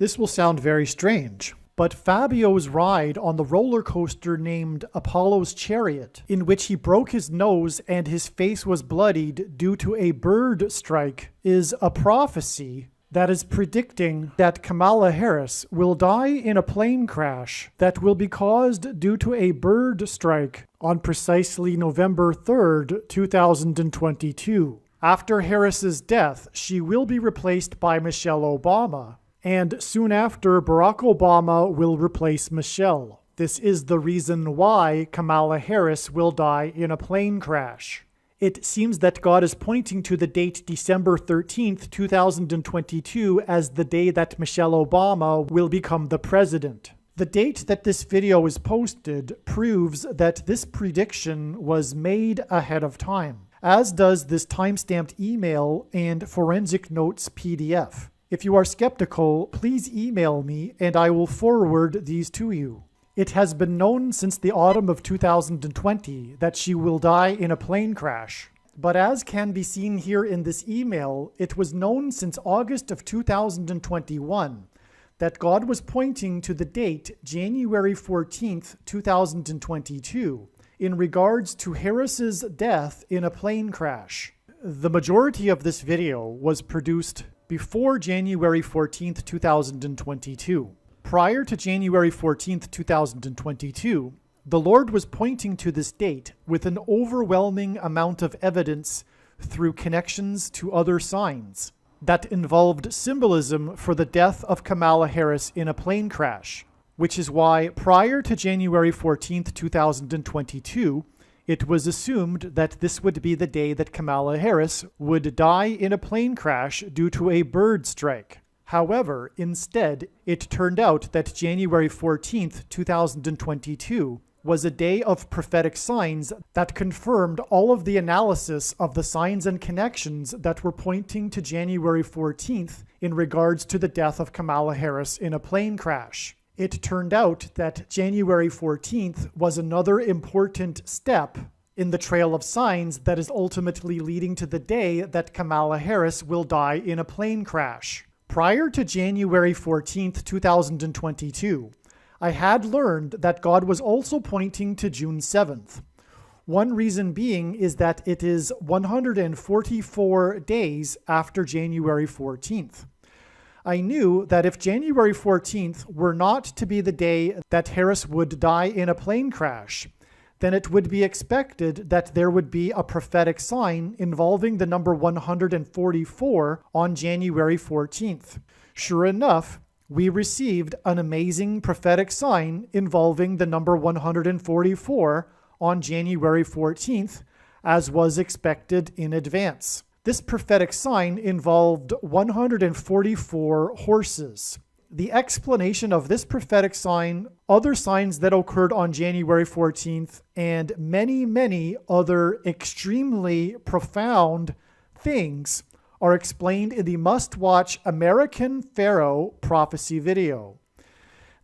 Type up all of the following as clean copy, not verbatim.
This will sound very strange, but Fabio's ride on the roller coaster named Apollo's Chariot, in which he broke his nose and his face was bloodied due to a bird strike, is a prophecy that is predicting that Kamala Harris will die in a plane crash that will be caused due to a bird strike on precisely November 3rd, 2022. After Harris's death, she will be replaced by Michelle Obama, and soon after, Barack Obama will replace Michelle. This is the reason why Kamala Harris will die in a plane crash. It seems that God is pointing to the date December 13th, 2022 as the day that Michelle Obama will become the president. The date that this video is posted proves that this prediction was made ahead of time, as does this timestamped email and forensic notes PDF. If you are skeptical, please email me and I will forward these to you. It has been known since the autumn of 2020 that she will die in a plane crash. But as can be seen here in this email, it was known since August of 2021 that God was pointing to the date January 14th, 2022 in regards to Harris's death in a plane crash. The majority of this video was produced before January 14th, 2022. Prior to January 14th, 2022, the Lord was pointing to this date with an overwhelming amount of evidence through connections to other signs that involved symbolism for the death of Kamala Harris in a plane crash, which is why prior to January 14th, 2022, it was assumed that this would be the day that Kamala Harris would die in a plane crash due to a bird strike. However, instead, it turned out that January 14th, 2022 was a day of prophetic signs that confirmed all of the analysis of the signs and connections that were pointing to January 14th in regards to the death of Kamala Harris in a plane crash. It turned out that January 14th was another important step in the trail of signs that is ultimately leading to the day that Kamala Harris will die in a plane crash. Prior to January 14th, 2022, I had learned that God was also pointing to June 7th. One reason being is that it is 144 days after January 14th. I knew that if January 14th were not to be the day that Harris would die in a plane crash, then it would be expected that there would be a prophetic sign involving the number 144 on January 14th. Sure enough, we received an amazing prophetic sign involving the number 144 on January 14th, as was expected in advance. This prophetic sign involved 144 horses. The explanation of this prophetic sign, other signs that occurred on January 14th, and many, many other extremely profound things are explained in the must-watch American Pharaoh prophecy video.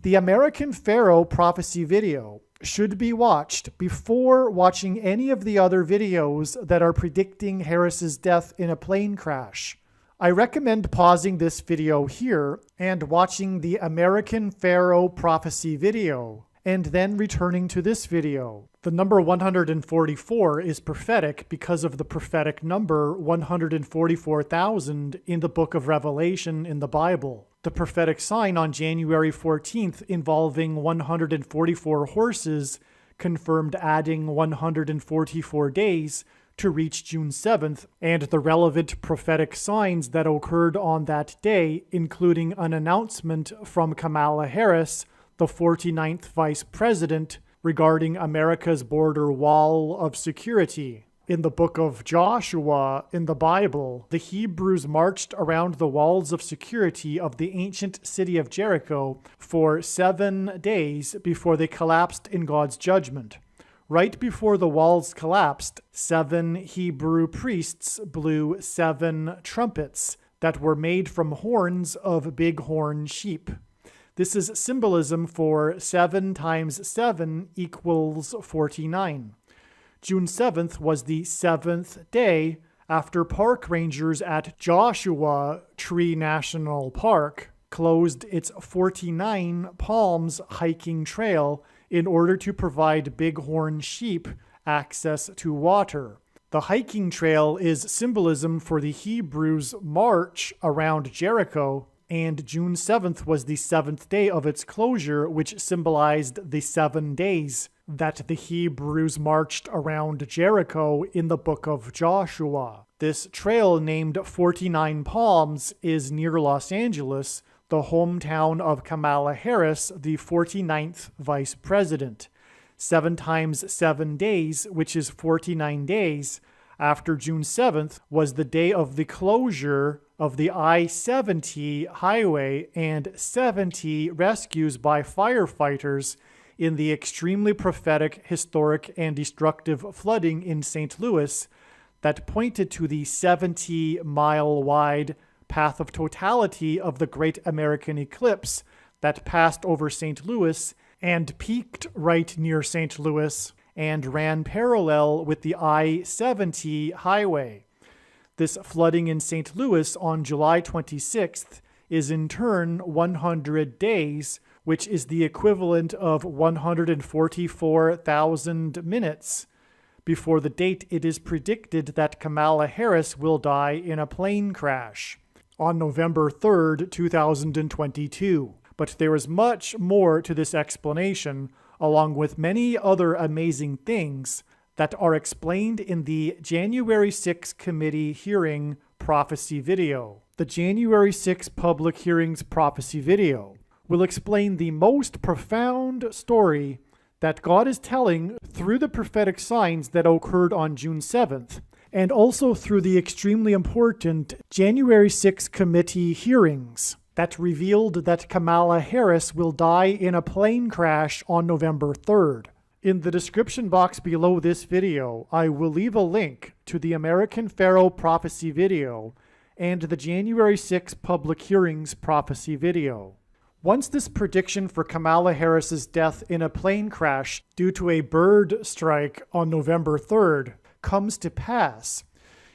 The American Pharaoh prophecy video should be watched before watching any of the other videos that are predicting Harris's death in a plane crash. I recommend pausing this video here and watching the American Pharaoh prophecy video, and then returning to this video. The number 144 is prophetic because of the prophetic number 144,000 in the book of Revelation in the Bible. The prophetic sign on January 14th involving 144 horses confirmed adding 144 days to reach June 7th, and the relevant prophetic signs that occurred on that day, including an announcement from Kamala Harris, the 49th Vice President, regarding America's border wall of security. In the book of Joshua in the Bible, the Hebrews marched around the walls of security of the ancient city of Jericho for 7 days before they collapsed in God's judgment. Right before the walls collapsed, 7 Hebrew priests blew 7 trumpets that were made from horns of bighorn sheep. This is symbolism for 7 times 7 equals 49. June 7th was the 7th day after park rangers at Joshua Tree National Park closed its 49 Palms hiking trail in order to provide bighorn sheep access to water. The hiking trail is symbolism for the Hebrews' march around Jericho, and June 7th was the 7th day of its closure, which symbolized the 7 days that the Hebrews marched around Jericho in the book of Joshua. This trail, named 49 Palms, is near Los Angeles, the hometown of Kamala Harris, the 49th vice president. 7 times 7 days, which is 49 days, after June 7th, was the day of the closure of the I-70 highway and 70 rescues by firefighters in the extremely prophetic, historic, and destructive flooding in St. Louis that pointed to the 70-mile-wide path of totality of the Great American Eclipse that passed over St. Louis and peaked right near St. Louis and ran parallel with the I-70 highway. This flooding in St. Louis on July 26th is in turn 100 days, which is the equivalent of 144,000 minutes before the date it is predicted that Kamala Harris will die in a plane crash on November 3rd, 2022. But there is much more to this explanation, along with many other amazing things that are explained in the January 6 committee hearing prophecy video. The January 6 public hearings prophecy video will explain the most profound story that God is telling through the prophetic signs that occurred on June 7th, and also through the extremely important January 6 committee hearings that revealed that Kamala Harris will die in a plane crash on November 3rd. In the description box below this video, I will leave a link to the American Pharaoh prophecy video and the January 6 public hearings prophecy video. Once this prediction for Kamala Harris's death in a plane crash due to a bird strike on November 3rd comes to pass,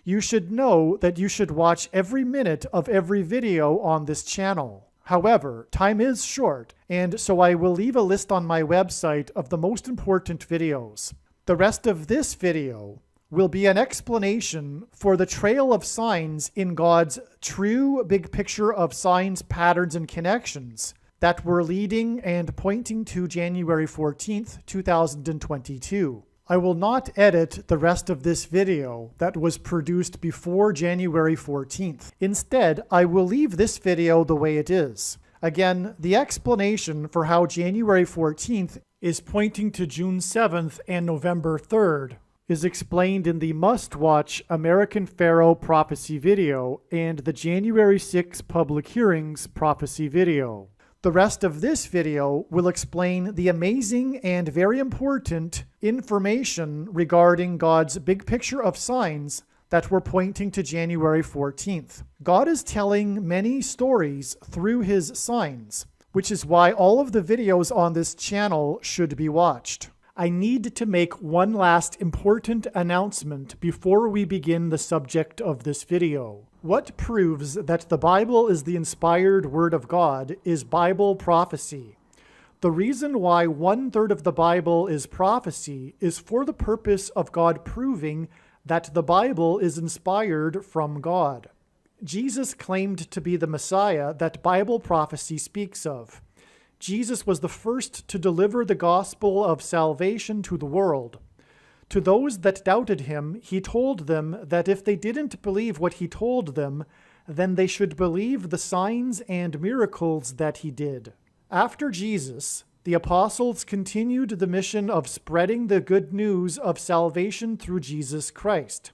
you should know that you should watch every minute of every video on this channel. However, time is short, and so I will leave a list on my website of the most important videos. The rest of this video will be an explanation for the trail of signs in God's true big picture of signs, patterns, and connections that were leading and pointing to January 14th, 2022. I will not edit the rest of this video that was produced before January 14th. Instead, I will leave this video the way it is. Again, the explanation for how January 14th is pointing to June 7th and November 3rd is explained in the must-watch American Pharaoh prophecy video and the January 6 public hearings prophecy video. The rest of this video will explain the amazing and very important information regarding God's big picture of signs that were pointing to January 14th. God is telling many stories through his signs, which is why all of the videos on this channel should be watched. I need to make one last important announcement before we begin the subject of this video. What proves that the Bible is the inspired Word of God is Bible prophecy. The reason why 1/3 of the Bible is prophecy is for the purpose of God proving that the Bible is inspired from God. Jesus claimed to be the Messiah that Bible prophecy speaks of. Jesus was the first to deliver the gospel of salvation to the world. To those that doubted him, he told them that if they didn't believe what he told them, then they should believe the signs and miracles that he did. After Jesus, the apostles continued the mission of spreading the good news of salvation through Jesus Christ.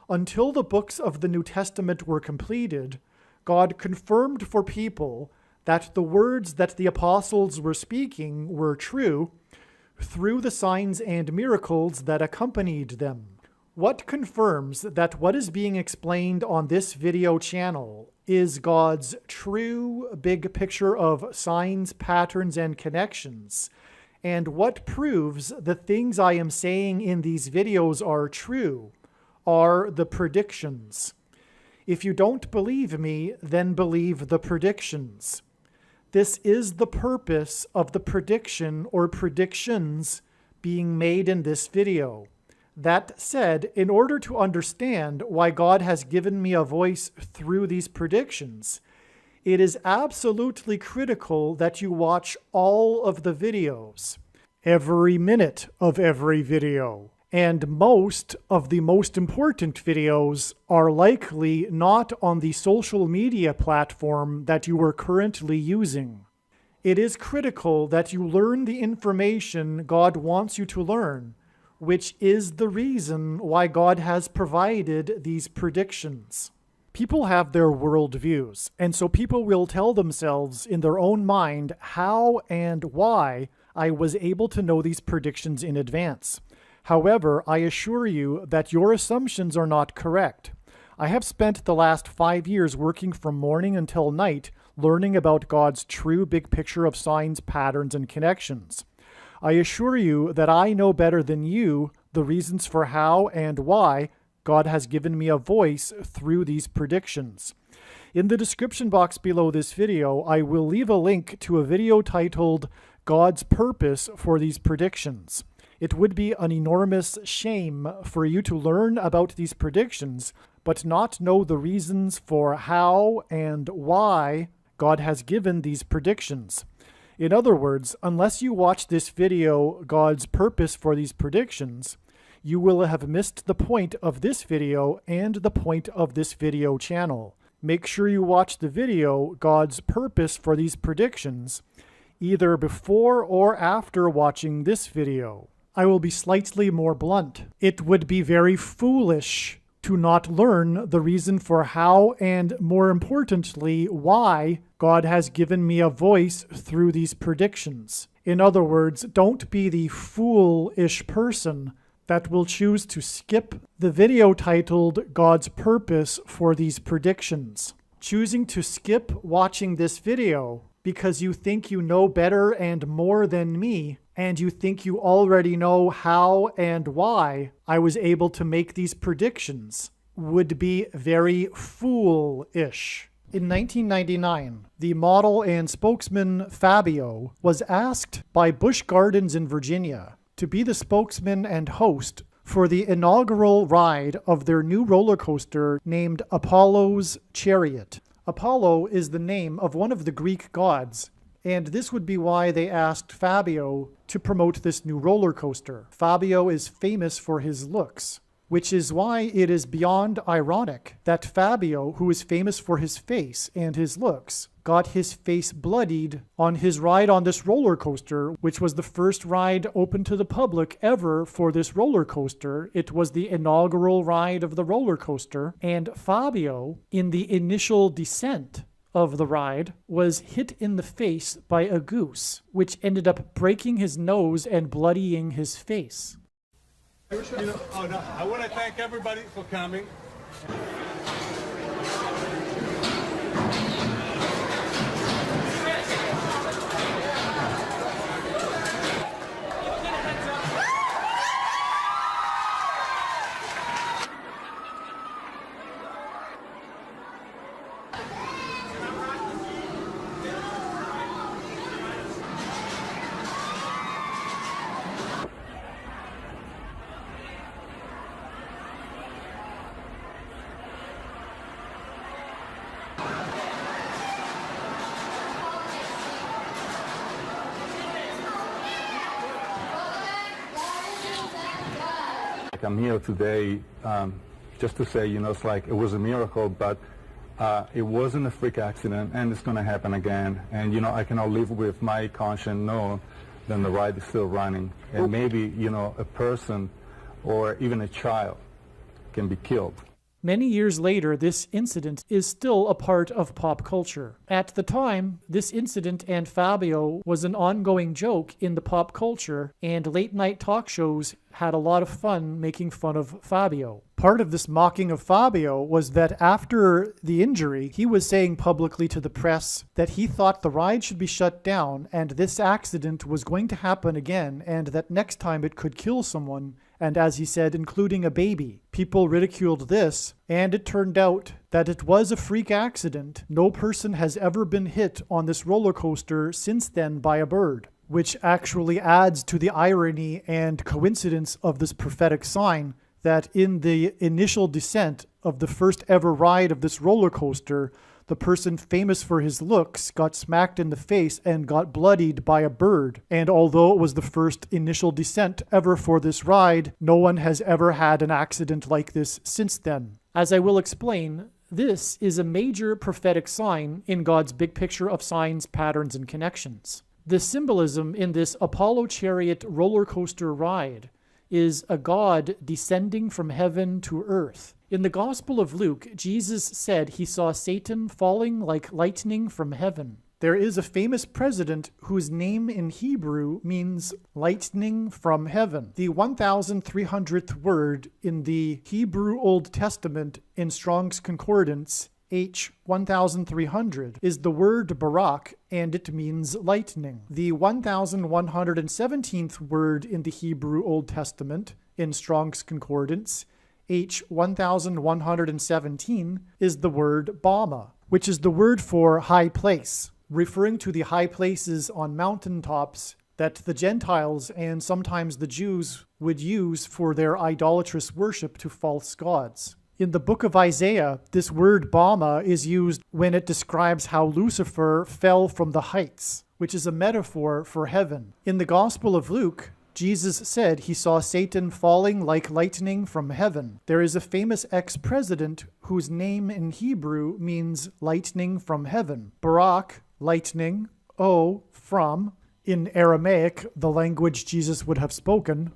Until the books of the New Testament were completed, God confirmed for people that the words that the apostles were speaking were true through the signs and miracles that accompanied them. What confirms that what is being explained on this video channel is God's true big picture of signs, patterns, and connections, and what proves the things I am saying in these videos are true are the predictions. If you don't believe me, then believe the predictions. This is the purpose of the prediction or predictions being made in this video. That said, in order to understand why God has given me a voice through these predictions, it is absolutely critical that you watch all of the videos, every minute of every video. And most of the most important videos are likely not on the social media platform that you are currently using. It is critical that you learn the information God wants you to learn, which is the reason why God has provided these predictions. People have their worldviews, and so people will tell themselves in their own mind how and why I was able to know these predictions in advance. However, I assure you that your assumptions are not correct. I have spent the last 5 years working from morning until night learning about God's true big picture of signs, patterns, and connections. I assure you that I know better than you the reasons for how and why God has given me a voice through these predictions. In the description box below this video, I will leave a link to a video titled God's Purpose for These Predictions. It would be an enormous shame for you to learn about these predictions, but not know the reasons for how and why God has given these predictions. In other words, unless you watch this video, God's Purpose for These Predictions, you will have missed the point of this video and the point of this video channel. Make sure you watch the video, God's Purpose for These Predictions, either before or after watching this video. I will be slightly more blunt. It would be very foolish to not learn the reason for how and, more importantly, why God has given me a voice through these predictions. In other words, don't be the foolish person that will choose to skip the video titled God's Purpose for These Predictions. Choosing to skip watching this video because you think you know better and more than me, and you think you already know how and why I was able to make these predictions, would be very foolish. In 1999, the model and spokesman Fabio was asked by Busch Gardens in Virginia to be the spokesman and host for the inaugural ride of their new roller coaster named Apollo's Chariot. Apollo is the name of one of the Greek gods, and this would be why they asked Fabio to promote this new roller coaster. Fabio is famous for his looks, which is why it is beyond ironic that Fabio, who is famous for his face and his looks, got his face bloodied on his ride on this roller coaster, which was the first ride open to the public ever for this roller coaster. It was the inaugural ride of the roller coaster, and Fabio, in the initial descent of the ride, was hit in the face by a goose, which ended up breaking his nose and bloodying his face. I want to thank everybody for coming. I'm here today just to say, it's like it was a miracle, but it wasn't a freak accident, and it's going to happen again. And, I cannot live with my conscience knowing that the ride is still running. And maybe, a person or even a child can be killed. Many years later, this incident is still a part of pop culture. At the time, this incident and Fabio was an ongoing joke in the pop culture, and late-night talk shows had a lot of fun making fun of Fabio. Part of this mocking of Fabio was that after the injury, he was saying publicly to the press that he thought the ride should be shut down and this accident was going to happen again, and that next time it could kill someone, and as he said, including a baby. People ridiculed this, and it turned out that it was a freak accident. No person has ever been hit on this roller coaster since then by a bird, which actually adds to the irony and coincidence of this prophetic sign that in the initial descent of the first ever ride of this roller coaster, the person famous for his looks got smacked in the face and got bloodied by a bird. And although it was the first initial descent ever for this ride, no one has ever had an accident like this since then. As I will explain, this is a major prophetic sign in God's big picture of signs, patterns, and connections. The symbolism in this Apollo chariot roller coaster ride is a God descending from heaven to earth. In the Gospel of Luke, Jesus said he saw Satan falling like lightning from heaven. There is a famous president whose name in Hebrew means lightning from heaven. The 1,300th word in the Hebrew Old Testament in Strong's Concordance, H1300, is the word Barak, and it means lightning. The 1,117th word in the Hebrew Old Testament in Strong's Concordance, H1117, is the word Bama, which is the word for high place, referring to the high places on mountaintops that the Gentiles and sometimes the Jews would use for their idolatrous worship to false gods. In the book of Isaiah, this word Bama is used when it describes how Lucifer fell from the heights, which is a metaphor for heaven. In the Gospel of Luke, Jesus said he saw Satan falling like lightning from heaven. There is a famous ex-president whose name in Hebrew means lightning from heaven. Barak, lightning, from, in Aramaic, the language Jesus would have spoken,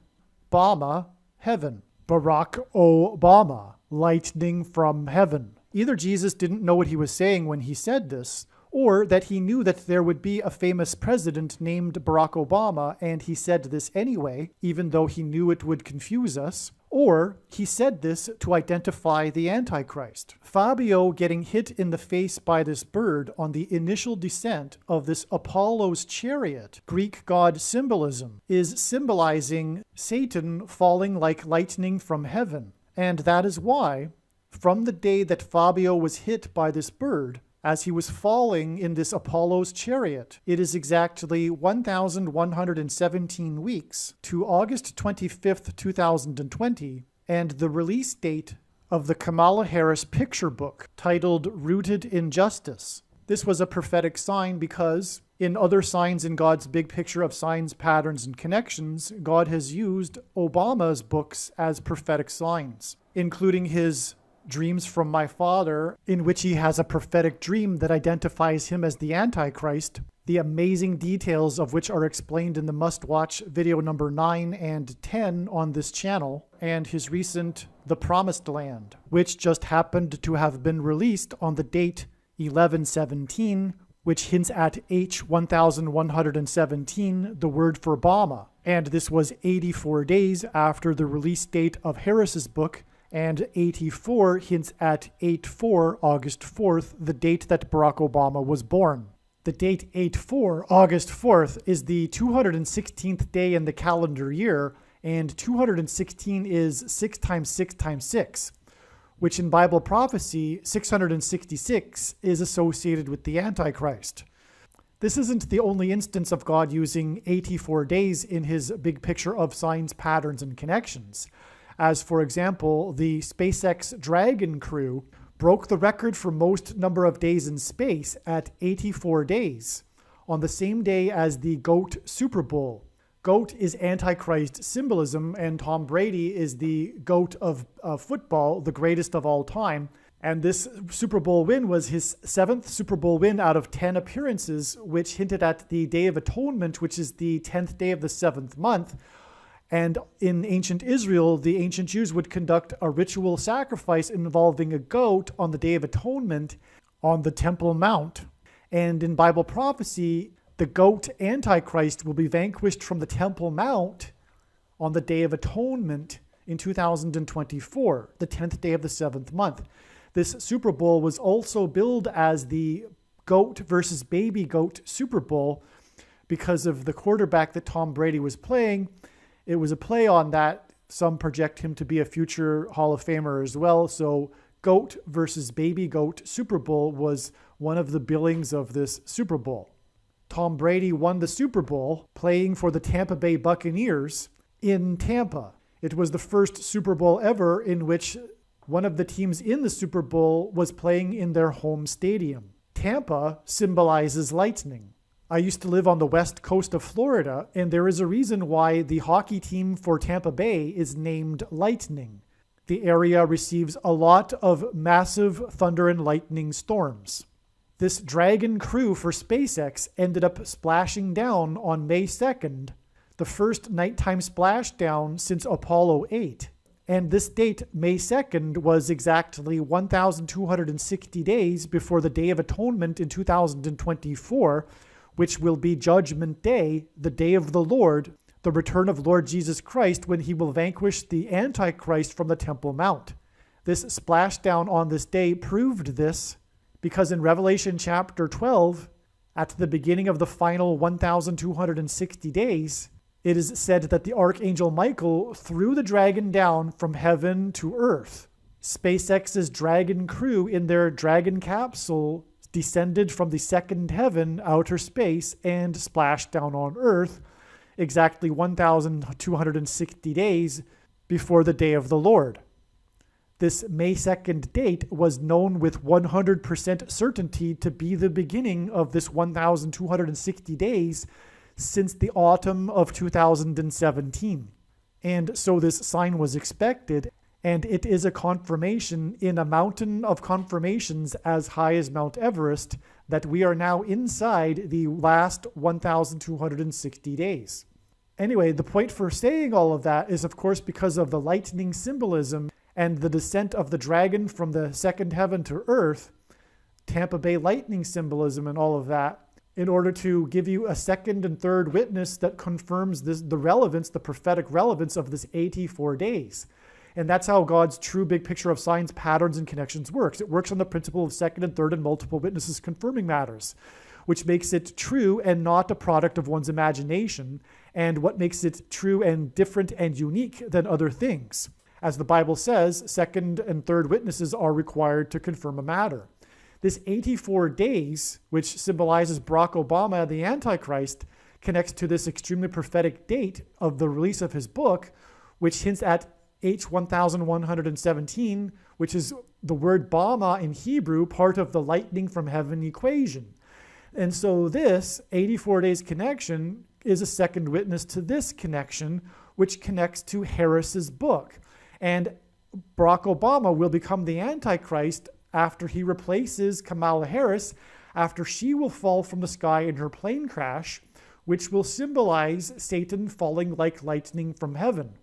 Bama, heaven. Barack Obama, lightning from heaven. Either Jesus didn't know what he was saying when he said this, or that he knew that there would be a famous president named Barack Obama, and he said this anyway, even though he knew it would confuse us, or he said this to identify the Antichrist. Fabio getting hit in the face by this bird on the initial descent of this Apollo's chariot, Greek god symbolism, is symbolizing Satan falling like lightning from heaven. And that is why, from the day that Fabio was hit by this bird, as he was falling in this Apollo's chariot, it is exactly 1,117 weeks to August 25th, 2020, and the release date of the Kamala Harris picture book titled Rooted in Justice. This was a prophetic sign because, in other signs in God's big picture of signs, patterns, and connections, God has used Obama's books as prophetic signs, including his Dreams from My Father, in which he has a prophetic dream that identifies him as the Antichrist, the amazing details of which are explained in the must-watch video number 9 and 10 on this channel, and his recent The Promised Land, which just happened to have been released on the date 11/17, which hints at H1117, the word for Bama. And this was 84 days after the release date of Harris's book, and 84 hints at 8/4, August 4th, the date that Barack Obama was born. The date 8/4, August 4th, is the 216th day in the calendar year, and 216 is 6 times 6 times 6, which in Bible prophecy, 666 is associated with the Antichrist. This isn't the only instance of God using 84 days in his big picture of signs, patterns, and connections. As, for example, the SpaceX Dragon crew broke the record for most number of days in space at 84 days, on the same day as the GOAT Super Bowl. GOAT is Antichrist symbolism, and Tom Brady is the GOAT of football, the greatest of all time. And this Super Bowl win was his 7th Super Bowl win out of 10 appearances, which hinted at the Day of Atonement, which is the 10th day of the 7th month. And in ancient Israel, the ancient Jews would conduct a ritual sacrifice involving a goat on the Day of Atonement on the Temple Mount. And in Bible prophecy, the goat Antichrist will be vanquished from the Temple Mount on the Day of Atonement in 2024, the 10th day of the 7th month. This Super Bowl was also billed as the goat versus baby goat Super Bowl because of the quarterback that Tom Brady was playing. It was a play on that Some project him to be a future Hall of Famer as well. So goat versus baby goat Super Bowl was one of the billings of this Super Bowl. Tom Brady won the Super Bowl playing for the Tampa Bay Buccaneers in Tampa. It was the first Super Bowl ever in which one of the teams in the Super Bowl was playing in their home stadium. Tampa symbolizes lightning. I used to live on the west coast of Florida, and there is a reason why the hockey team for Tampa Bay is named Lightning. The area receives a lot of massive thunder and lightning storms. This Dragon crew for SpaceX ended up splashing down on May 2nd, the first nighttime splashdown since Apollo 8. And this date, May 2nd, was exactly 1,260 days before the Day of Atonement in 2024, which will be Judgment Day, the day of the Lord, the return of Lord Jesus Christ when he will vanquish the Antichrist from the Temple Mount. This splashdown on this day proved this because in Revelation chapter 12, at the beginning of the final 1,260 days, it is said that the Archangel Michael threw the dragon down from heaven to earth. SpaceX's Dragon crew in their Dragon capsule descended from the second heaven, outer space, and splashed down on Earth exactly 1,260 days before the day of the Lord. This May 2nd date was known with 100% certainty to be the beginning of this 1,260 days since the autumn of 2017. And so this sign was expected, and it is a confirmation in a mountain of confirmations as high as Mount Everest that we are now inside the last 1,260 days. Anyway, the point for saying all of that is, of course, because of the lightning symbolism and the descent of the dragon from the second heaven to earth, Tampa Bay lightning symbolism and all of that, in order to give you a second and third witness that confirms the relevance, the prophetic relevance of this 84 days. And that's how God's true big picture of signs, patterns, and connections works. It works on the principle of second and third and multiple witnesses confirming matters, which makes it true and not a product of one's imagination, and what makes it true and different and unique than other things. As the Bible says, second and third witnesses are required to confirm a matter. This 84 days, which symbolizes Barack Obama, the Antichrist, connects to this extremely prophetic date of the release of his book, which hints at H1117, which is the word Bama in Hebrew, part of the lightning from heaven equation. And so this 84 days connection is a second witness to this connection, which connects to Harris's book. And Barack Obama will become the Antichrist after he replaces Kamala Harris, after she will fall from the sky in her plane crash, which will symbolize Satan falling like lightning from heaven.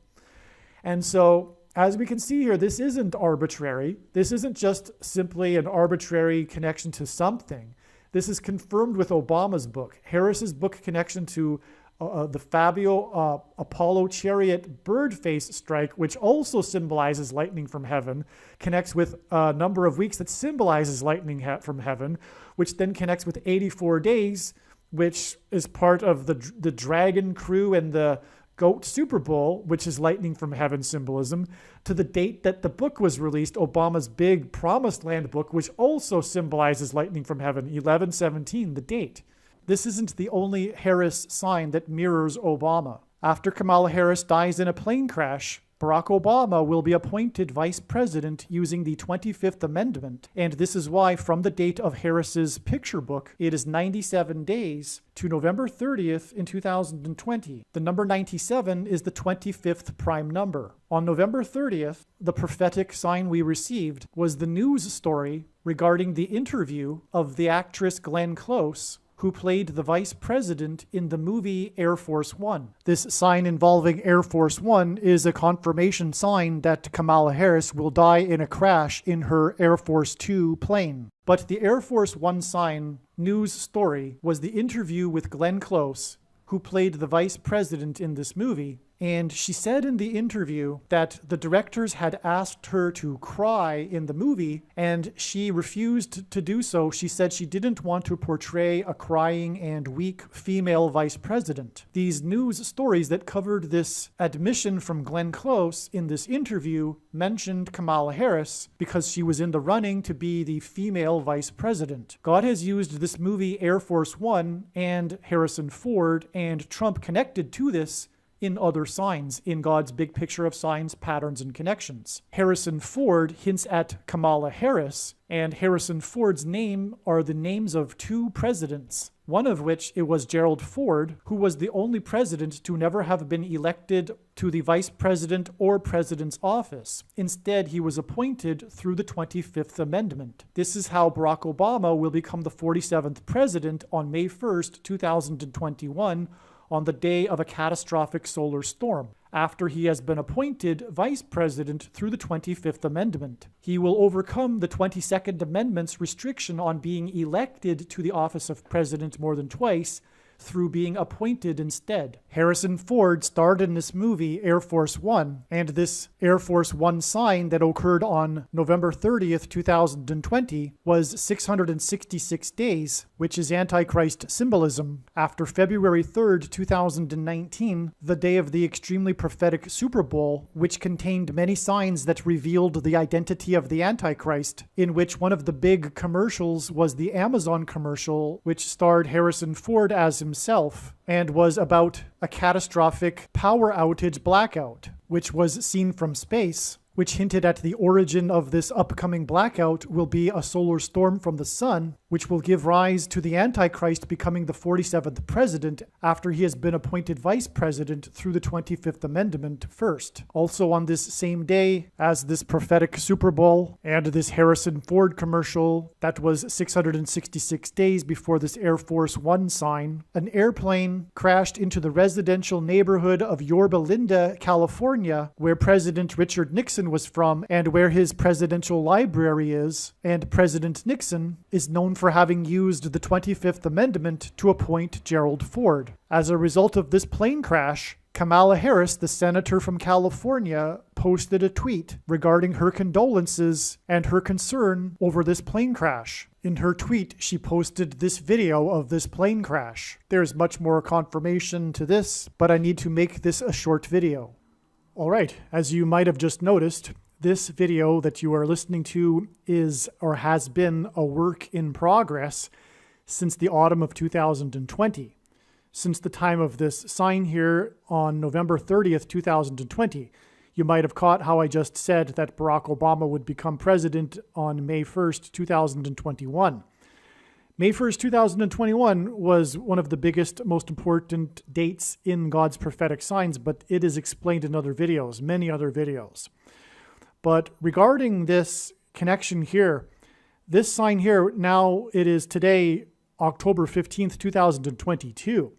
And so, as we can see here, this isn't arbitrary. This isn't just simply an arbitrary connection to something. This is confirmed with Obama's book. Harris's book connection to the FABIO Apollo Chariot bird face strike, which also symbolizes lightning from heaven, connects with a number of weeks that symbolizes lightning from heaven, which then connects with 84 days, which is part of the Dragon crew and the Goat Super Bowl, which is lightning from heaven symbolism, to the date that the book was released, Obama's big Promised Land book, which also symbolizes lightning from heaven, 11/17, the date. This isn't the only Harris sign that mirrors Obama. After Kamala Harris dies in a plane crash, Barack Obama will be appointed vice president using the 25th Amendment, and this is why from the date of Harris's picture book, it is 97 days to November 30th in 2020. The number 97 is the 25th prime number. On November 30th, the prophetic sign we received was the news story regarding the interview of the actress Glenn Close, who played the vice president in the movie Air Force One. This sign involving Air Force One is a confirmation sign that Kamala Harris will die in a crash in her Air Force Two plane. But the Air Force One sign news story was the interview with Glenn Close, who played the vice president in this movie, And she said in the interview that the directors had asked her to cry in the movie, and she refused to do so. She said she didn't want to portray a crying and weak female vice president. These news stories that covered this admission from Glenn Close in this interview mentioned Kamala Harris because she was in the running to be the female vice president. God has used this movie Air Force One and Harrison Ford and Trump connected to this in other signs, in God's big picture of signs, patterns, and connections. Harrison Ford hints at Kamala Harris, and Harrison Ford's name are the names of two presidents, one of which it was Gerald Ford, who was the only president to never have been elected to the vice president or president's office. Instead, he was appointed through the 25th Amendment. This is how Barack Obama will become the 47th president on May 1st, 2021, on the day of a catastrophic solar storm, after he has been appointed vice president through the 25th Amendment. He will overcome the 22nd Amendment's restriction on being elected to the office of president more than twice through being appointed instead. Harrison Ford starred in this movie, Air Force One, and this Air Force One sign that occurred on November 30th, 2020, was 666 days, which is Antichrist symbolism, after February 3rd, 2019, the day of the extremely prophetic Super Bowl, which contained many signs that revealed the identity of the Antichrist, in which one of the big commercials was the Amazon commercial, which starred Harrison Ford as himself and was about a catastrophic power outage blackout, which was seen from space, which hinted at the origin of this upcoming blackout will be a solar storm from the sun, which will give rise to the Antichrist becoming the 47th president after he has been appointed vice president through the 25th Amendment first. Also on this same day as this prophetic Super Bowl and this Harrison Ford commercial that was 666 days before this Air Force One sign, an airplane crashed into the residential neighborhood of Yorba Linda, California, where President Richard Nixon was from and where his presidential library is, and President Nixon is known for having used the 25th Amendment to appoint Gerald Ford. As a result of this plane crash, Kamala Harris, the senator from California, posted a tweet regarding her condolences and her concern over this plane crash. In her tweet, she posted this video of this plane crash. There's much more confirmation to this, but I need to make this a short video. All right, as you might have just noticed, this video that you are listening to is or has been a work in progress since the autumn of 2020. Since the time of this sign here on November 30th, 2020, you might have caught how I just said that Barack Obama would become president on May 1st, 2021. May 1st, 2021 was one of the biggest, most important dates in God's prophetic signs, but it is explained in other videos, many other videos. But regarding this connection here, this sign here, now it is today, October 15th, 2022.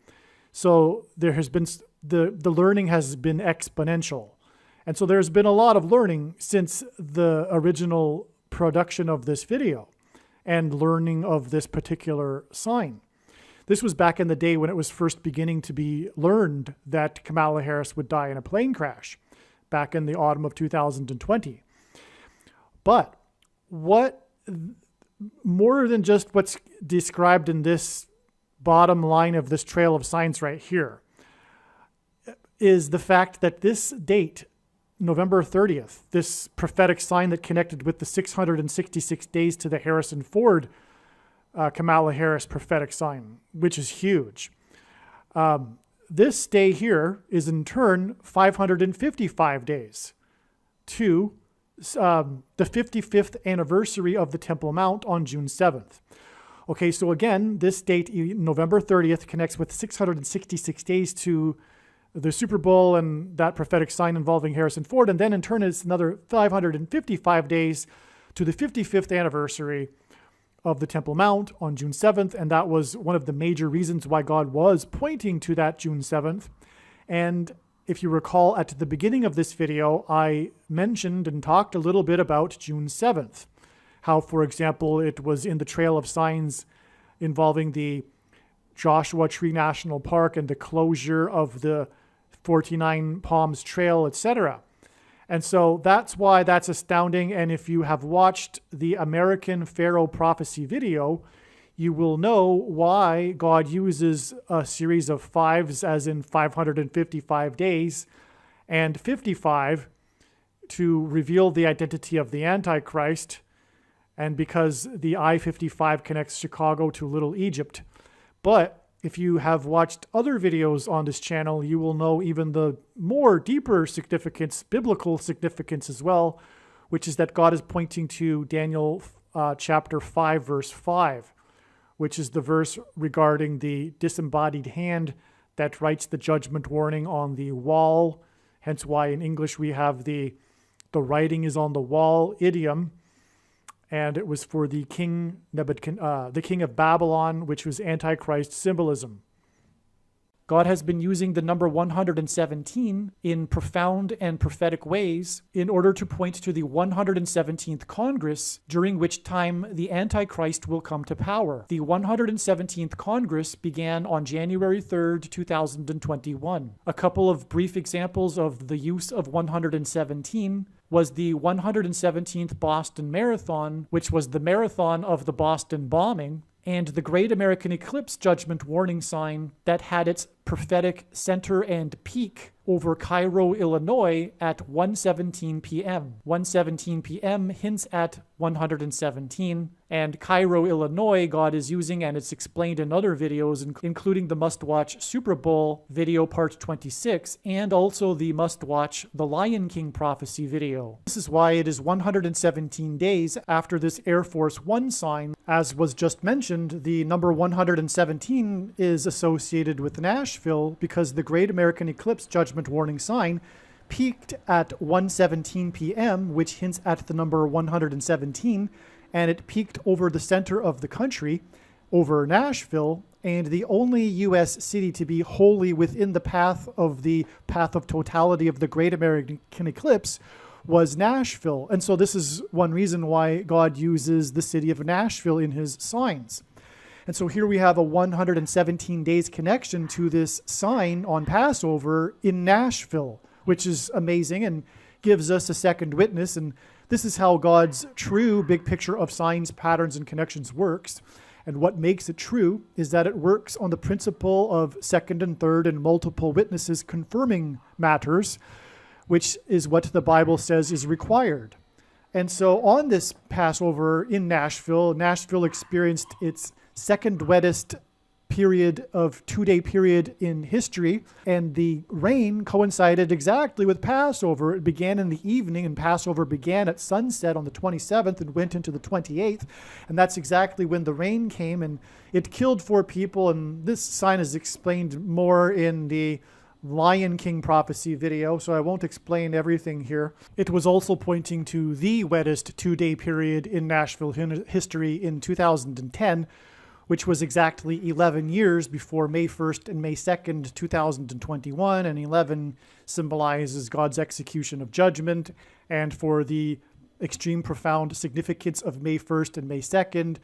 So there has been, the learning has been exponential. And so there's been a lot of learning since the original production of this video and learning of this particular sign. This was back in the day when it was first beginning to be learned that Kamala Harris would die in a plane crash, back in the autumn of 2020. But what, more than just what's described in this bottom line of this trail of signs right here, is the fact that this date, November 30th, this prophetic sign that connected with the 666 days to the Harrison Ford, Kamala Harris prophetic sign, which is huge. This day here is in turn 555 days to the 55th anniversary of the Temple Mount on June 7th. Okay, so again, this date, November 30th, connects with 666 days to the Super Bowl and that prophetic sign involving Harrison Ford. And then in turn, it's another 555 days to the 55th anniversary of the Temple Mount on June 7th. And that was one of the major reasons why God was pointing to that June 7th. And if you recall, at the beginning of this video, I mentioned and talked a little bit about June 7th. How, for example, it was in the trail of signs involving the Joshua Tree National Park and the closure of the 49 Palms Trail, etc. And so that's why that's astounding. And if you have watched the American Pharaoh prophecy video, you will know why God uses a series of fives, as in 555 days, and 55 to reveal the identity of the Antichrist, and because the I-55 connects Chicago to Little Egypt. But if you have watched other videos on this channel, you will know even the more deeper significance, biblical significance as well, which is that God is pointing to Daniel chapter 5, verse 5, which is the verse regarding the disembodied hand that writes the judgment warning on the wall. Hence why in English we have the writing is on the wall idiom. And it was for the king of Babylon, which was Antichrist symbolism. God has been using the number 117 in profound and prophetic ways in order to point to the 117th Congress, during which time the Antichrist will come to power. The 117th Congress began on January 3rd, 2021. A couple of brief examples of the use of 117 was the 117th Boston Marathon, which was the marathon of the Boston bombing, and the Great American Eclipse Judgment Warning sign that had its prophetic center and peak over Cairo, Illinois at 1:17 p.m. 1:17 p.m. hints at 117, and Cairo, Illinois, God is using, and it's explained in other videos, including the must-watch Super Bowl video part 26, and also the must-watch The Lion King prophecy video. This is why it is 117 days after this Air Force One sign. As was just mentioned, the number 117 is associated with Nashville because the Great American Eclipse Judgment Warning sign peaked at 1:17 p.m., which hints at the number 117, and it peaked over the center of the country, over Nashville, and the only U.S. city to be wholly within the path of totality of the Great American Eclipse was Nashville. And so this is one reason why God uses the city of Nashville in his signs. And so here we have a 117 days connection to this sign on Passover in Nashville, which is amazing and gives us a second witness. And this is how God's true big picture of signs, patterns, and connections works. And what makes it true is that it works on the principle of second and third and multiple witnesses confirming matters, which is what the Bible says is required. And so on this Passover in Nashville, Nashville experienced its second wettest period of 2-day period in history, and the rain coincided exactly with Passover. It began in the evening, and Passover began at sunset on the 27th and went into the 28th, and that's exactly when the rain came, and it killed 4 people, and this sign is explained more in the Lion King prophecy video, so I won't explain everything here. It was also pointing to the wettest 2-day period in Nashville history in 2010, which was exactly 11 years before May 1st and May 2nd, 2021, and 11 symbolizes God's execution of judgment, and for the extreme profound significance of May 1st and May 2nd,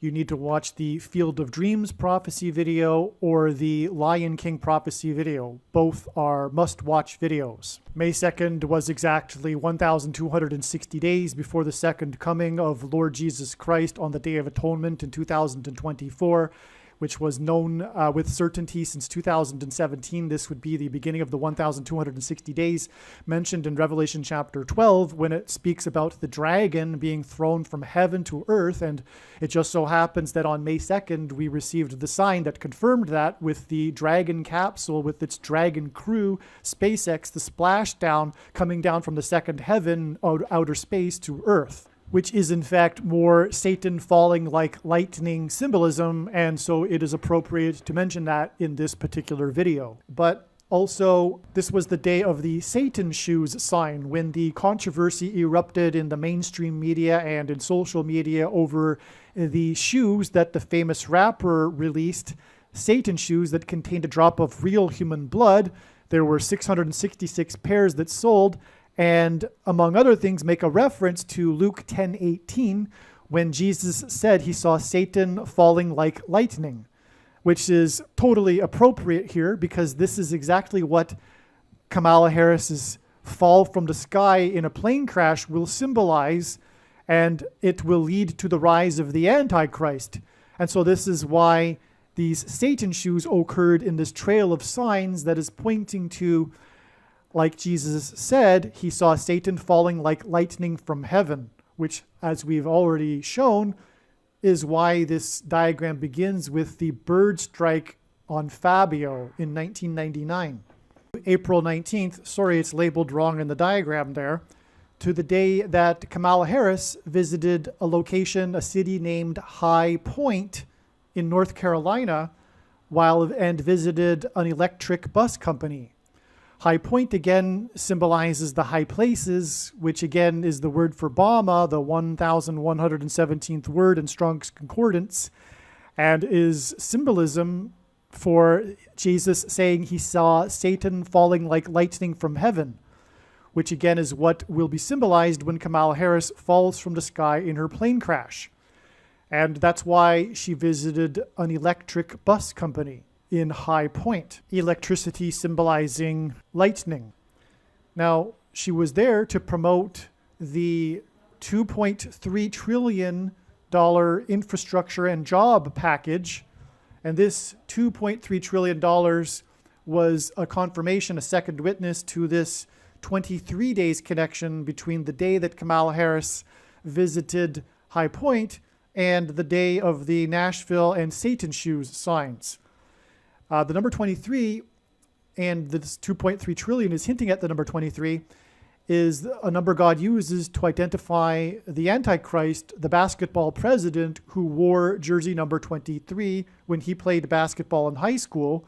you need to watch the Field of Dreams prophecy video or the Lion King prophecy video. Both are must-watch videos. May 2nd was exactly 1,260 days before the second coming of Lord Jesus Christ on the Day of Atonement in 2024, which was known with certainty since 2017. This would be the beginning of the 1,260 days mentioned in Revelation chapter 12 when it speaks about the dragon being thrown from heaven to earth. And it just so happens that on May 2nd, we received the sign that confirmed that with the Dragon capsule with its Dragon crew, SpaceX, the splashdown coming down from the second heaven, outer space to earth, which is in fact more Satan falling like lightning symbolism, and so it is appropriate to mention that in this particular video. But also, this was the day of the Satan shoes sign, when the controversy erupted in the mainstream media and in social media over the shoes that the famous rapper released, Satan shoes that contained a drop of real human blood. There were 666 pairs that sold, and among other things make a reference to Luke 10:18 when Jesus said he saw Satan falling like lightning, which is totally appropriate here because this is exactly what Kamala Harris's fall from the sky in a plane crash will symbolize, and it will lead to the rise of the Antichrist. And so this is why these Satan shoes occurred in this trail of signs that is pointing to, like Jesus said, he saw Satan falling like lightning from heaven, which, as we've already shown, is why this diagram begins with the bird strike on FABIO in 1999. April 19th, sorry it's labeled wrong in the diagram there, to the day that Kamala Harris visited a location, a city named High Point in North Carolina, and visited an electric bus company. High Point again symbolizes the high places, which again is the word for Bama, the 1117th word in Strong's Concordance, and is symbolism for Jesus saying he saw Satan falling like lightning from heaven, which again is what will be symbolized when Kamala Harris falls from the sky in her plane crash. And that's why she visited an electric bus company in High Point, electricity symbolizing lightning. Now, she was there to promote the $2.3 trillion infrastructure and job package. And this $2.3 trillion was a confirmation, a second witness to this 23 days connection between the day that Kamala Harris visited High Point and the day of the Nashville and Satan shoes signs. The number 23, and this 2.3 trillion is hinting at the number 23, is a number God uses to identify the Antichrist, the basketball president who wore jersey number 23 when he played basketball in high school.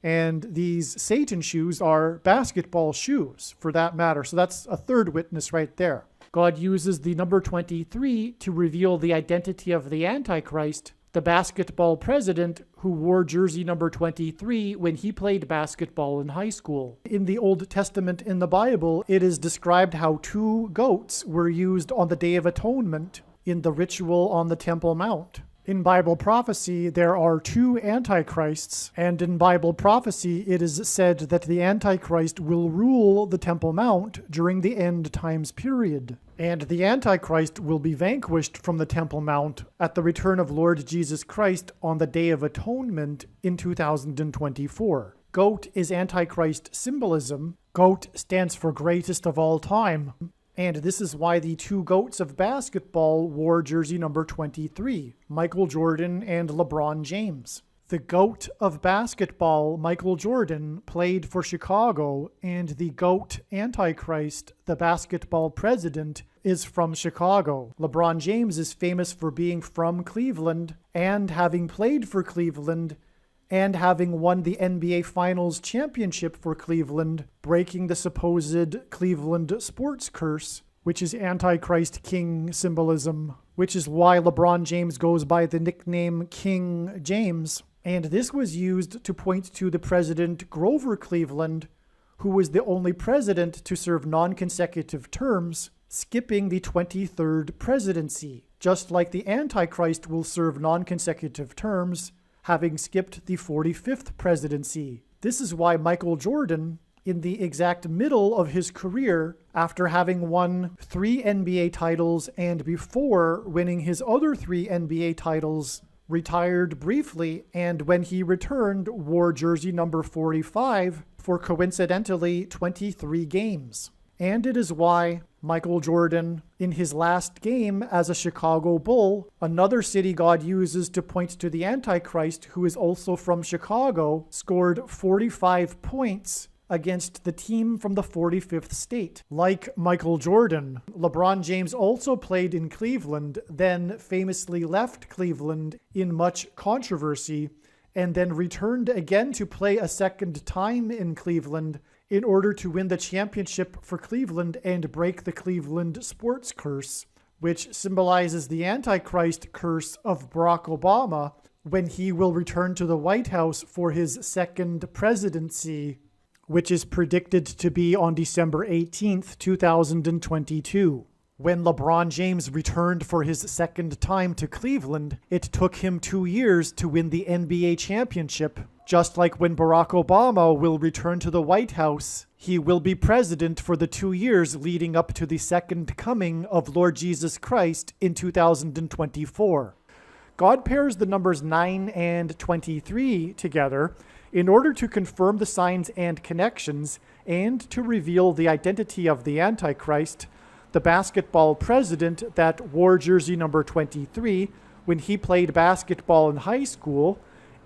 And these Satan shoes are basketball shoes, for that matter. So that's a third witness right there. God uses the number 23 to reveal the identity of the Antichrist, the basketball president who wore jersey number 23 when he played basketball in high school. In the Old Testament in the Bible, it is described how 2 goats were used on the Day of Atonement in the ritual on the Temple Mount. In Bible prophecy, there are 2 antichrists, and in Bible prophecy, it is said that the Antichrist will rule the Temple Mount during the end times period. And the Antichrist will be vanquished from the Temple Mount at the return of Lord Jesus Christ on the Day of Atonement in 2024. Goat is Antichrist symbolism. Goat stands for greatest of all time. And this is why the 2 goats of basketball wore jersey number 23, Michael Jordan and LeBron James. The GOAT of basketball, Michael Jordan, played for Chicago, and the GOAT Antichrist, the basketball president, is from Chicago. LeBron James is famous for being from Cleveland and having played for Cleveland and having won the NBA Finals championship for Cleveland, breaking the supposed Cleveland sports curse, which is Antichrist King symbolism, which is why LeBron James goes by the nickname King James. And this was used to point to the president Grover Cleveland, who was the only president to serve non-consecutive terms, skipping the 23rd presidency, just like the Antichrist will serve non-consecutive terms, having skipped the 45th presidency. This is why Michael Jordan, in the exact middle of his career, after having won 3 NBA titles and before winning his other 3 NBA titles, retired briefly, and when he returned, wore jersey number 45 for coincidentally 23 games. And it is why Michael Jordan, in his last game as a Chicago Bull, another city God uses to point to the Antichrist, who is also from Chicago, scored 45 points against the team from the 45th state. Like Michael Jordan, LeBron James also played in Cleveland, then famously left Cleveland in much controversy, and then returned again to play a second time in Cleveland in order to win the championship for Cleveland and break the Cleveland sports curse, which symbolizes the Antichrist curse of Barack Obama when he will return to the White House for his second presidency, which is predicted to be on December 18th, 2022. When LeBron James returned for his second time to Cleveland, it took him 2 years to win the NBA championship, Just like when Barack Obama will return to the White House, he will be president for the 2 years leading up to the second coming of Lord Jesus Christ in 2024. God pairs the numbers 9 and 23 together in order to confirm the signs and connections and to reveal the identity of the Antichrist, the basketball president that wore jersey number 23 when he played basketball in high school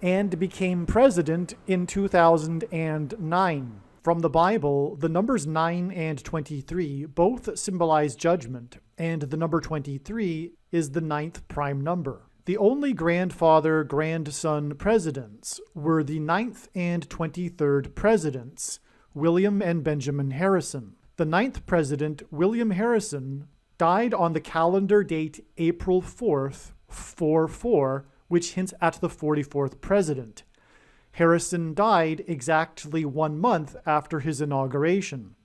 and became president in 2009. From the Bible, the numbers 9 and 23 both symbolize judgment, and the number 23 is the 9th prime number. The only grandfather-grandson presidents were the 9th and 23rd presidents, William and Benjamin Harrison. The 9th president, William Harrison, died on the calendar date April 4th, 44, which hints at the 44th president. Harrison died exactly 1 month after his inauguration.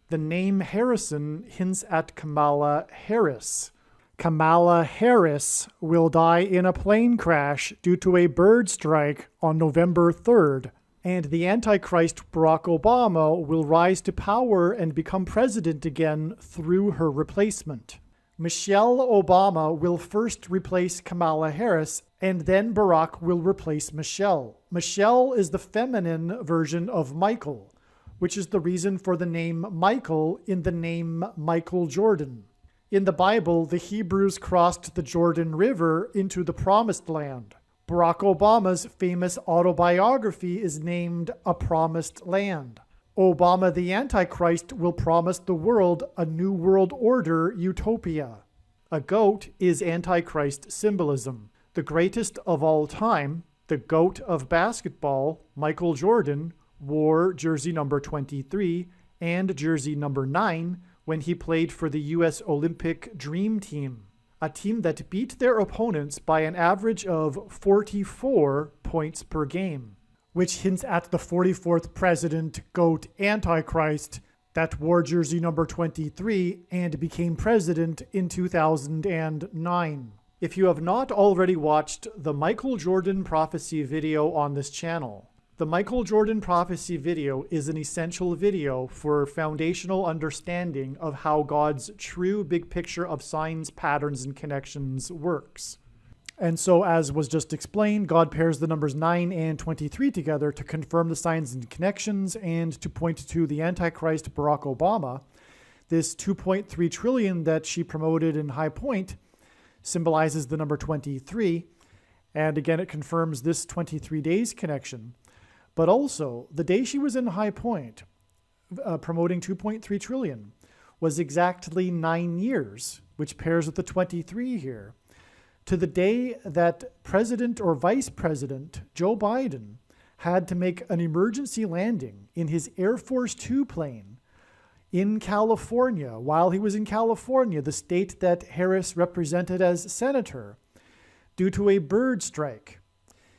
The name Harrison hints at Kamala Harris. Kamala Harris will die in a plane crash due to a bird strike on November 3rd, and the Antichrist Barack Obama will rise to power and become president again through her replacement. Michelle Obama will first replace Kamala Harris, and then Barack will replace Michelle. Michelle is the feminine version of Michael, which is the reason for the name Michael in the name Michael Jordan. In the Bible, the Hebrews crossed the Jordan River into the Promised Land. Barack Obama's famous autobiography is named A Promised Land. Obama the Antichrist will promise the world a new world order utopia. A goat is Antichrist symbolism. The greatest of all time, the GOAT of basketball, Michael Jordan, wore jersey number 23 and jersey number 9 when he played for the U.S. Olympic Dream Team, a team that beat their opponents by an average of 44 points per game, which hints at the 44th president, GOAT Antichrist, that wore jersey number 23 and became president in 2009. If you have not already watched the Michael Jordan prophecy video on this channel, the Michael Jordan prophecy video is an essential video for foundational understanding of how God's true big picture of signs, patterns, and connections works. And so, as was just explained, God pairs the numbers 9 and 23 together to confirm the signs and connections and to point to the Antichrist, Barack Obama. This $2.3 trillion that she promoted in High Point symbolizes the number 23. And again, it confirms this 23 days connection. But also, the day she was in High Point, promoting $2.3 trillion, was exactly 9 years, which pairs with the 23 here, to the day that President or Vice President Joe Biden had to make an emergency landing in his Air Force Two plane in California, while he was in California, the state that Harris represented as senator, due to a bird strike.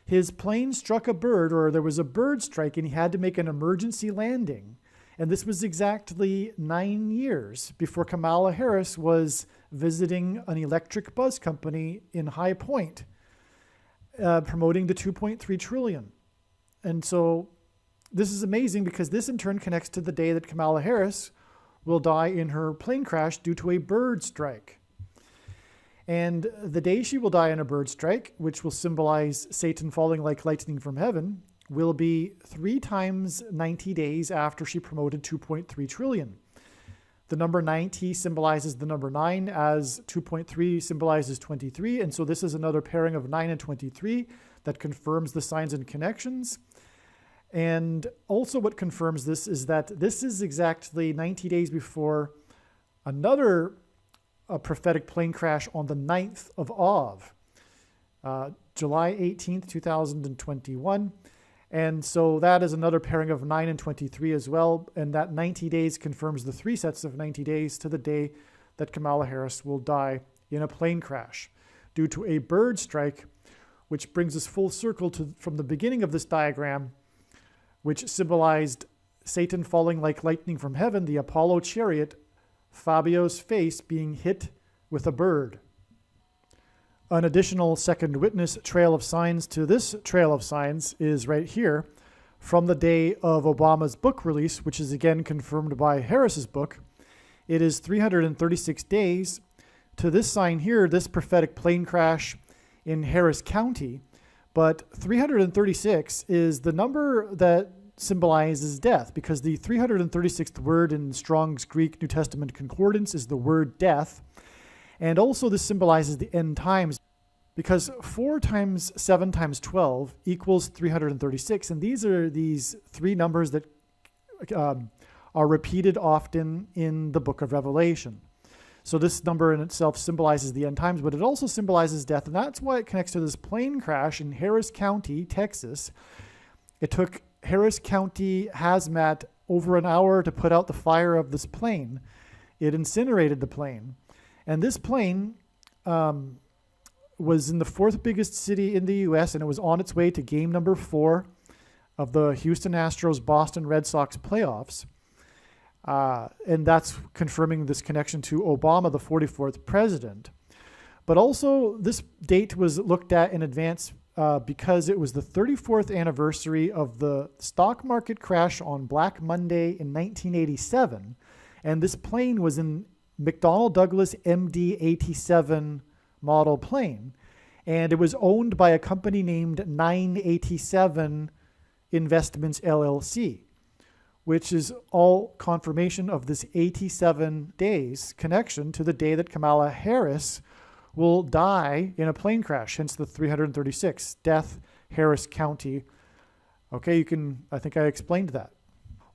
His plane struck a bird, or there was a bird strike, and he had to make an emergency landing. And this was exactly 9 years before Kamala Harris was visiting an electric bus company in High Point, promoting the $2.3 trillion. And so this is amazing because this in turn connects to the day that Kamala Harris will die in her plane crash due to a bird strike. And the day she will die in a bird strike, which will symbolize Satan falling like lightning from heaven, will be 3 times 90 days after she promoted $2.3 trillion. The number 90 symbolizes the number 9, as 2.3 symbolizes 23. And so this is another pairing of 9 and 23 that confirms the signs and connections. And also what confirms this is that this is exactly 90 days before another prophetic plane crash on the 9th of Av, July 18th, 2021. And so that is another pairing of 9 and 23 as well. And that 90 days confirms the 3 sets of 90 days to the day that Kamala Harris will die in a plane crash due to a bird strike, which brings us full circle from the beginning of this diagram, which symbolized Satan falling like lightning from heaven, the Apollo chariot, Fabio's face being hit with a bird. An additional second witness trail of signs to this trail of signs is right here from the day of Obama's book release, which is again confirmed by Harris's book. It is 336 days to this sign here, this prophetic plane crash in Harris County. But 336 is the number that symbolizes death, because the 336th word in Strong's Greek New Testament Concordance is the word death. And also this symbolizes the end times, because 4 times 7 times 12 equals 336. And these are these 3 numbers that are repeated often in the book of Revelation. So this number in itself symbolizes the end times, but it also symbolizes death. And that's why it connects to this plane crash in Harris County, Texas. It took Harris County Hazmat over an hour to put out the fire of this plane. It incinerated the plane. And this plane was in the 4th biggest city in the U.S., and it was on its way to game number 4 of the Houston Astros-Boston Red Sox playoffs. And that's confirming this connection to Obama, the 44th president. But also, this date was looked at in advance because it was the 34th anniversary of the stock market crash on Black Monday in 1987. And this plane was in McDonnell Douglas MD-87 model plane. And it was owned by a company named 987 Investments LLC, which is all confirmation of this 87 days connection to the day that Kamala Harris will die in a plane crash, hence the 336, death, Harris County. Okay, I think I explained that.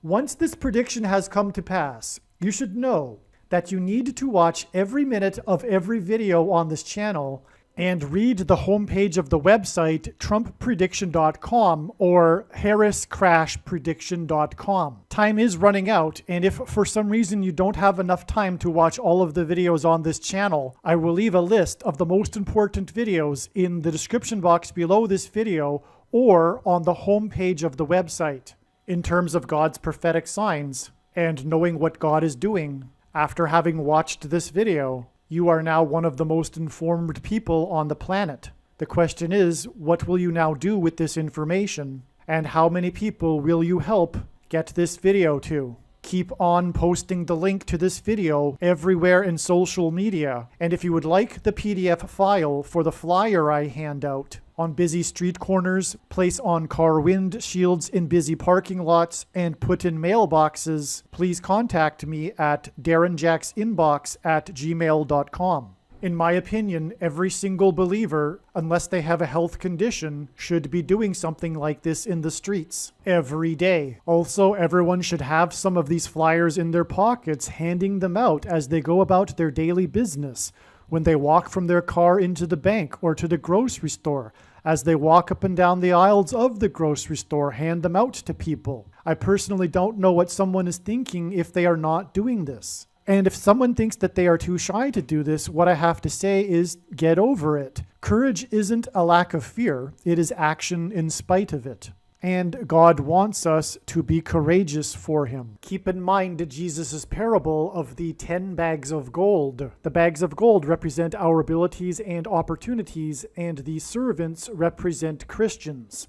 Once this prediction has come to pass, you should know that you need to watch every minute of every video on this channel and read the homepage of the website TrumpPrediction.com or HarrisCrashPrediction.com. Time is running out, and if for some reason you don't have enough time to watch all of the videos on this channel, I will leave a list of the most important videos in the description box below this video or on the homepage of the website. In terms of God's prophetic signs and knowing what God is doing, after having watched this video, you are now one of the most informed people on the planet. The question is, what will you now do with this information? And how many people will you help get this video to? Keep on posting the link to this video everywhere in social media. And if you would like the PDF file for the flyer I hand out on busy street corners, place on car windshields in busy parking lots, and put in mailboxes, please contact me at darrenjacksinbox@gmail.com. In my opinion, every single believer, unless they have a health condition, should be doing something like this in the streets every day. Also, everyone should have some of these flyers in their pockets, handing them out as they go about their daily business, when they walk from their car into the bank or to the grocery store. As they walk up and down the aisles of the grocery store, hand them out to people. I personally don't know what someone is thinking if they are not doing this. And if someone thinks that they are too shy to do this, what I have to say is get over it. Courage isn't a lack of fear, it is action in spite of it. And God wants us to be courageous for him. Keep in mind Jesus' parable of the 10 bags of gold. The bags of gold represent our abilities and opportunities, and the servants represent Christians.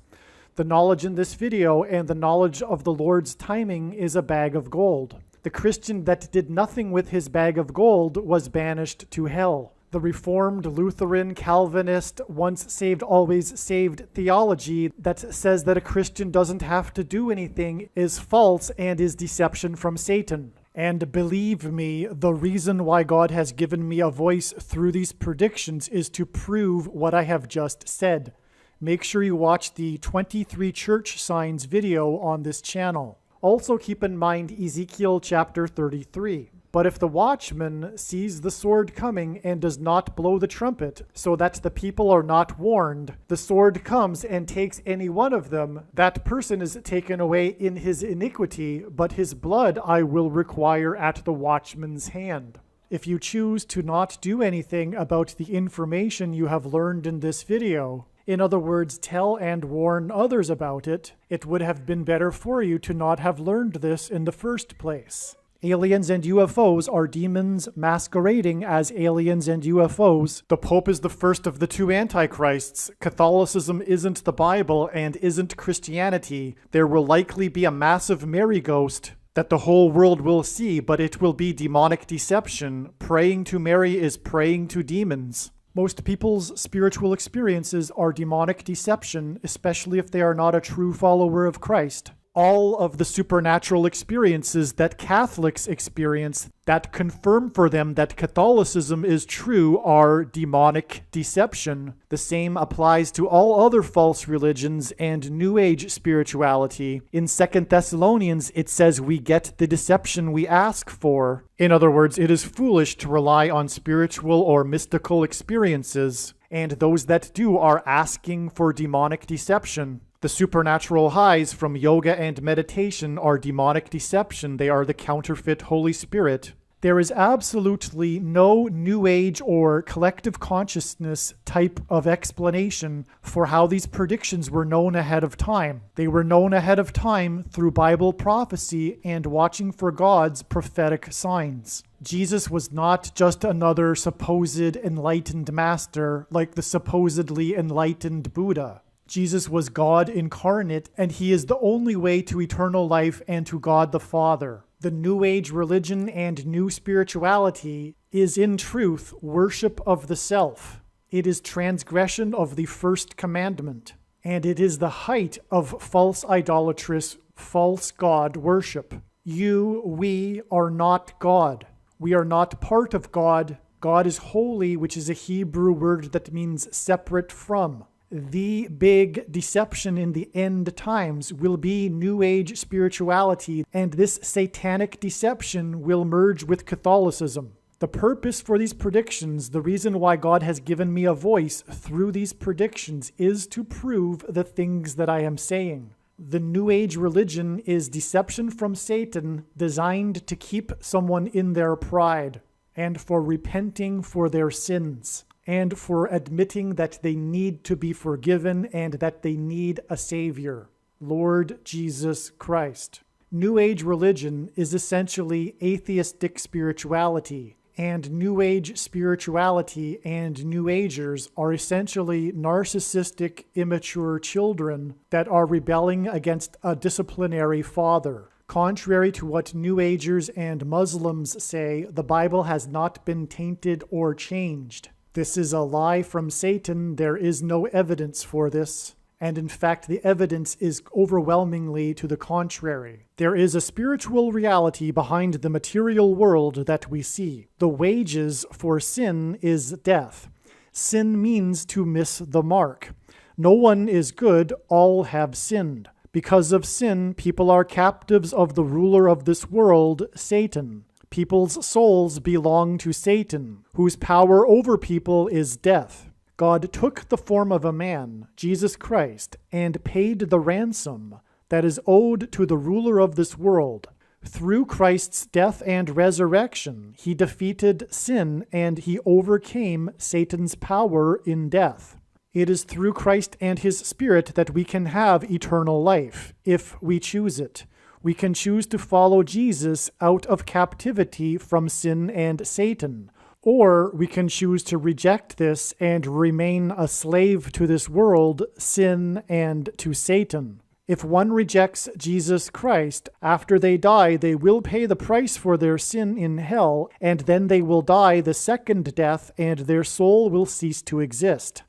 The knowledge in this video and the knowledge of the Lord's timing is a bag of gold. The Christian that did nothing with his bag of gold was banished to hell. The Reformed, Lutheran, Calvinist, once saved, always saved theology that says that a Christian doesn't have to do anything is false and is deception from Satan. And believe me, the reason why God has given me a voice through these predictions is to prove what I have just said. Make sure you watch the 23 church signs video on this channel. Also keep in mind Ezekiel chapter 33. But if the watchman sees the sword coming and does not blow the trumpet, so that the people are not warned, the sword comes and takes any one of them, that person is taken away in his iniquity, but his blood I will require at the watchman's hand. If you choose to not do anything about the information you have learned in this video, in other words, tell and warn others about it, it would have been better for you to not have learned this in the first place. Aliens and UFOs are demons masquerading as aliens and UFOs. The Pope is the first of the two Antichrists. Catholicism isn't the Bible and isn't Christianity. There will likely be a massive Mary ghost that the whole world will see, but it will be demonic deception. Praying to Mary is praying to demons. Most people's spiritual experiences are demonic deception, especially if they are not a true follower of Christ. All of the supernatural experiences that Catholics experience that confirm for them that Catholicism is true are demonic deception. The same applies to all other false religions and New Age spirituality. In 2 Thessalonians, it says we get the deception we ask for. In other words, it is foolish to rely on spiritual or mystical experiences, and those that do are asking for demonic deception. The supernatural highs from yoga and meditation are demonic deception. They are the counterfeit Holy Spirit. There is absolutely no New Age or collective consciousness type of explanation for how these predictions were known ahead of time. They were known ahead of time through Bible prophecy and watching for God's prophetic signs. Jesus was not just another supposed enlightened master like the supposedly enlightened Buddha. Jesus was God incarnate, and he is the only way to eternal life and to God the Father. The New Age religion and new spirituality is in truth worship of the self. It is transgression of the first commandment, and it is the height of false idolatrous, false God worship. We are not God. We are not part of God. God is holy, which is a Hebrew word that means separate from. The big deception in the end times will be New Age spirituality, and this satanic deception will merge with Catholicism. The purpose for these predictions, the reason why God has given me a voice through these predictions, is to prove the things that I am saying. The New Age religion is deception from Satan designed to keep someone in their pride and for repenting for their sins, and for admitting that they need to be forgiven and that they need a Savior, Lord Jesus Christ. New Age religion is essentially atheistic spirituality, and New Age spirituality and New Agers are essentially narcissistic, immature children that are rebelling against a disciplinary father. Contrary to what New Agers and Muslims say, the Bible has not been tainted or changed. This is a lie from Satan. There is no evidence for this. And in fact, the evidence is overwhelmingly to the contrary. There is a spiritual reality behind the material world that we see. The wages for sin is death. Sin means to miss the mark. No one is good, all have sinned. Because of sin, people are captives of the ruler of this world, Satan. People's souls belong to Satan, whose power over people is death. God took the form of a man, Jesus Christ, and paid the ransom that is owed to the ruler of this world. Through Christ's death and resurrection, he defeated sin and he overcame Satan's power in death. It is through Christ and his Spirit that we can have eternal life, if we choose it. We can choose to follow Jesus out of captivity from sin and Satan, or we can choose to reject this and remain a slave to this world, sin, and to Satan. If one rejects Jesus Christ, after they die, they will pay the price for their sin in hell, and then they will die the second death, and their soul will cease to exist.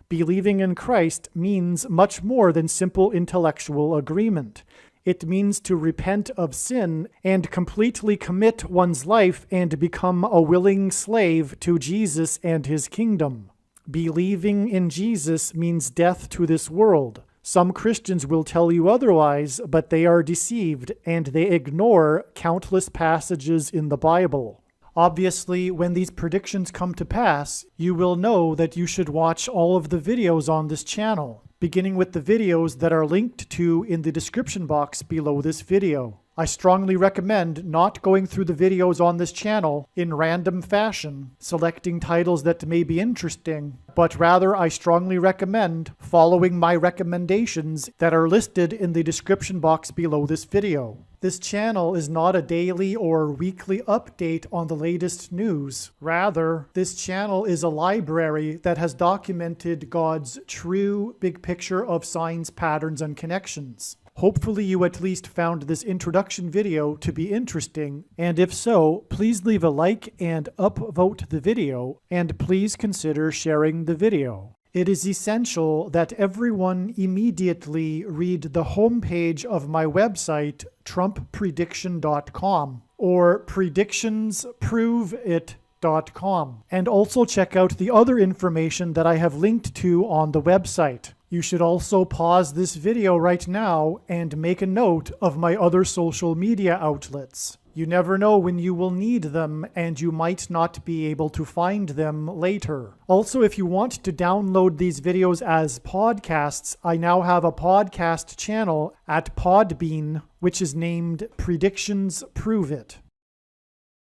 Believing in Christ means much more than simple intellectual agreement. It means to repent of sin and completely commit one's life and become a willing slave to Jesus and his kingdom. Believing in Jesus means death to this world. Some Christians will tell you otherwise, but they are deceived and they ignore countless passages in the Bible. Obviously, when these predictions come to pass, you will know that you should watch all of the videos on this channel, beginning with the videos that are linked to in the description box below this video. I strongly recommend not going through the videos on this channel in random fashion, selecting titles that may be interesting, but rather I strongly recommend following my recommendations that are listed in the description box below this video. This channel is not a daily or weekly update on the latest news. Rather, this channel is a library that has documented God's true big picture of signs, patterns, and connections. Hopefully you at least found this introduction video to be interesting, and if so, please leave a like and upvote the video, and please consider sharing the video. It is essential that everyone immediately read the homepage of my website, TrumpPrediction.com, or PredictionsProveIt.com, and also check out the other information that I have linked to on the website. You should also pause this video right now and make a note of my other social media outlets. You never know when you will need them, and you might not be able to find them later. Also, if you want to download these videos as podcasts, I now have a podcast channel at Podbean, which is named Predictions Prove It.